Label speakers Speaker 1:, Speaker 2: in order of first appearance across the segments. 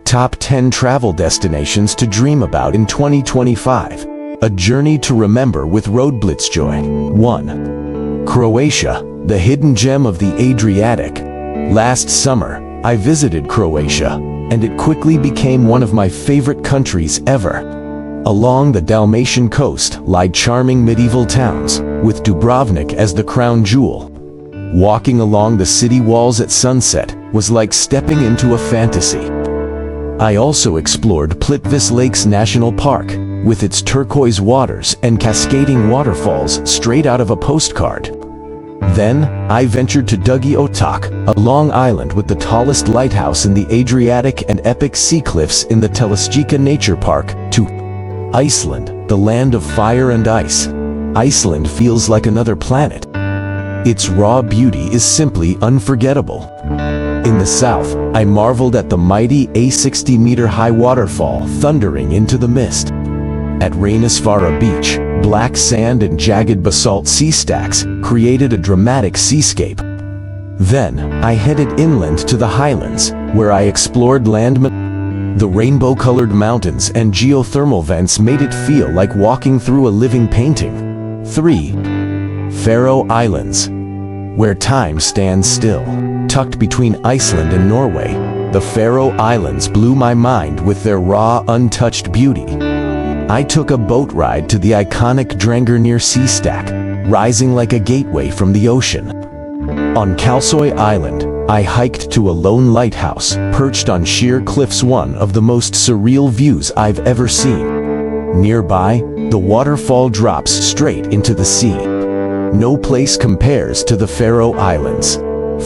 Speaker 1: Top 10 travel destinations to dream about in 2025. A journey to remember with Road Blitzjoy. 1. Croatia, the hidden gem of the Adriatic. Last summer, I visited Croatia, and it quickly became one of my favorite countries ever. Along the Dalmatian coast lie charming medieval towns, with Dubrovnik as the crown jewel. Walking along the city walls at sunset was like stepping into a fantasy. I also explored Plitvice Lakes National Park, with its turquoise waters and cascading waterfalls straight out of a postcard. Then, I ventured to Dugi Otok, a long island with the tallest lighthouse in the Adriatic and epic sea cliffs in the Telascica Nature Park, to Iceland, the land of fire and ice. Iceland feels like another planet. Its raw beauty is simply unforgettable. In the south, I marveled at the mighty 60-meter-high waterfall thundering into the mist. At Reynisfjara Beach, black sand and jagged basalt sea stacks created a dramatic seascape. Then, I headed inland to the highlands, where I explored the rainbow-colored mountains and geothermal vents made it feel like walking through a living painting. 3. Faroe Islands, where time stands still. Tucked between Iceland and Norway, the Faroe Islands blew my mind with their raw, untouched beauty. I took a boat ride to the iconic Drangernir sea stack, rising like a gateway from the ocean. On Kalsoy Island, I hiked to a lone lighthouse, perched on sheer cliffs, one of the most surreal views I've ever seen. Nearby, the waterfall drops straight into the sea. No place compares to the Faroe Islands.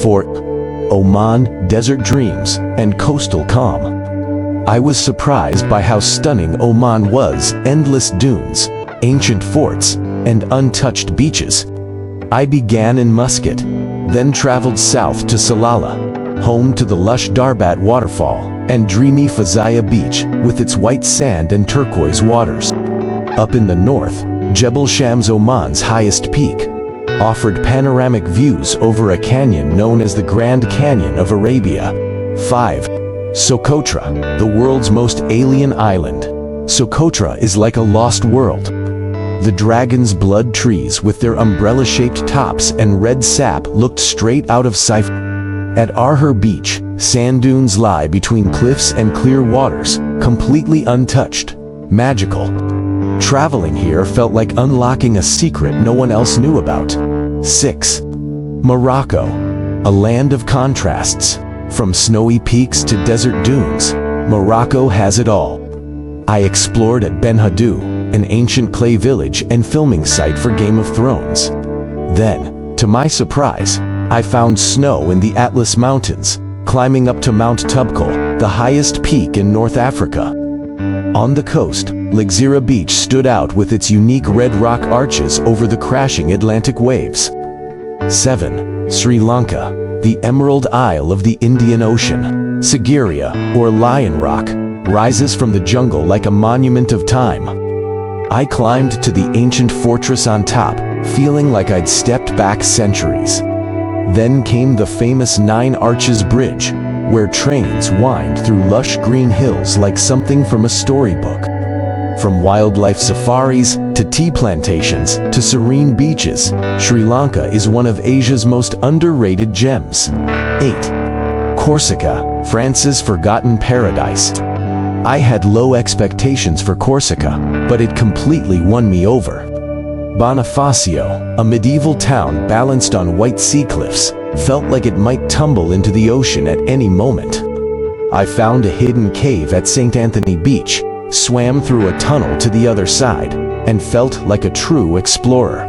Speaker 1: 4. Oman, desert dreams, and coastal calm. I was surprised by how stunning Oman was: endless dunes, ancient forts, and untouched beaches. I began in Muscat, then traveled south to Salalah, home to the lush Darbat waterfall, and dreamy Fazaya Beach, with its white sand and turquoise waters. Up in the north, Jebel Shams, Oman's highest peak, offered panoramic views over a canyon known as the Grand Canyon of Arabia. 5. Socotra, the world's most alien island. Socotra is like a lost world. The dragon's blood trees with their umbrella-shaped tops and red sap looked straight out of sci-fi. At Arher Beach, sand dunes lie between cliffs and clear waters, completely untouched. Magical. Traveling here felt like unlocking a secret no one else knew about. 6. Morocco, a land of contrasts. From snowy peaks to desert dunes, Morocco has it all. I explored at Ben Haddou, an ancient clay village and filming site for Game of Thrones. Then, to my surprise, I found snow in the Atlas Mountains, climbing up to Mount Tubkal, the highest peak in North Africa. On the coast, Lighthouse Beach stood out with its unique red rock arches over the crashing Atlantic waves. 7. Sri Lanka, the Emerald Isle of the Indian Ocean. Sigiriya, or Lion Rock, rises from the jungle like a monument of time. I climbed to the ancient fortress on top, feeling like I'd stepped back centuries. Then came the famous Nine Arches Bridge, where trains wind through lush green hills like something from a storybook. From wildlife safaris, to tea plantations, to serene beaches, Sri Lanka is one of Asia's most underrated gems. 8. Corsica, France's forgotten paradise. I had low expectations for Corsica, but it completely won me over. Bonifacio, a medieval town balanced on white sea cliffs, felt like it might tumble into the ocean at any moment. I found a hidden cave at St. Anthony Beach, swam through a tunnel to the other side, and felt like a true explorer.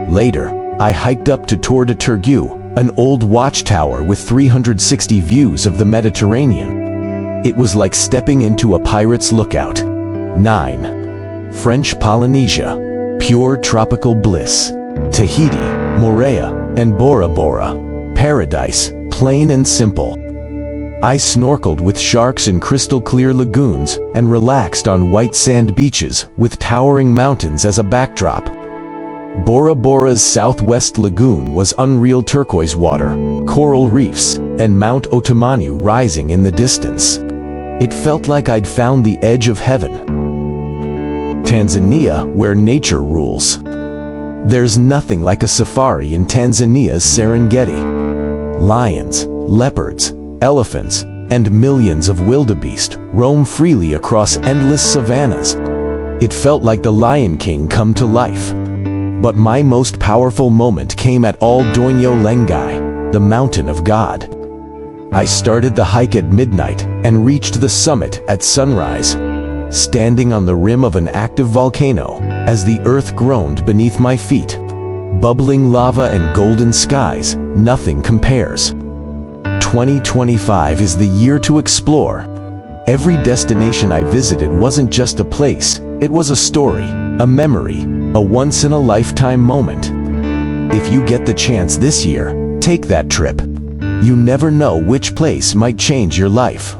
Speaker 1: Later, I hiked up to Tour de Turgu, an old watchtower with 360 views of the Mediterranean. It was like stepping into a pirate's lookout. 9. French Polynesia, pure tropical bliss. Tahiti, Moorea, and Bora Bora, paradise, plain and simple. I snorkeled with sharks in crystal-clear lagoons and relaxed on white sand beaches with towering mountains as a backdrop. Bora Bora's southwest lagoon was unreal turquoise water, coral reefs, and Mount Otomanu rising in the distance. It felt like I'd found the edge of heaven. Tanzania, where nature rules. There's nothing like a safari in Tanzania's Serengeti. Lions, leopards, elephants, and millions of wildebeest roam freely across endless savannas. It felt like the Lion King come to life. But my most powerful moment came at Al Doinyo Lengai, the Mountain of God. I started the hike at midnight and reached the summit at sunrise, standing on the rim of an active volcano as the earth groaned beneath my feet. Bubbling lava and golden skies, nothing compares. 2025 is the year to explore. Every destination I visited wasn't just a place, it was a story, a memory, a once-in-a-lifetime moment. If you get the chance this year, take that trip. You never know which place might change your life.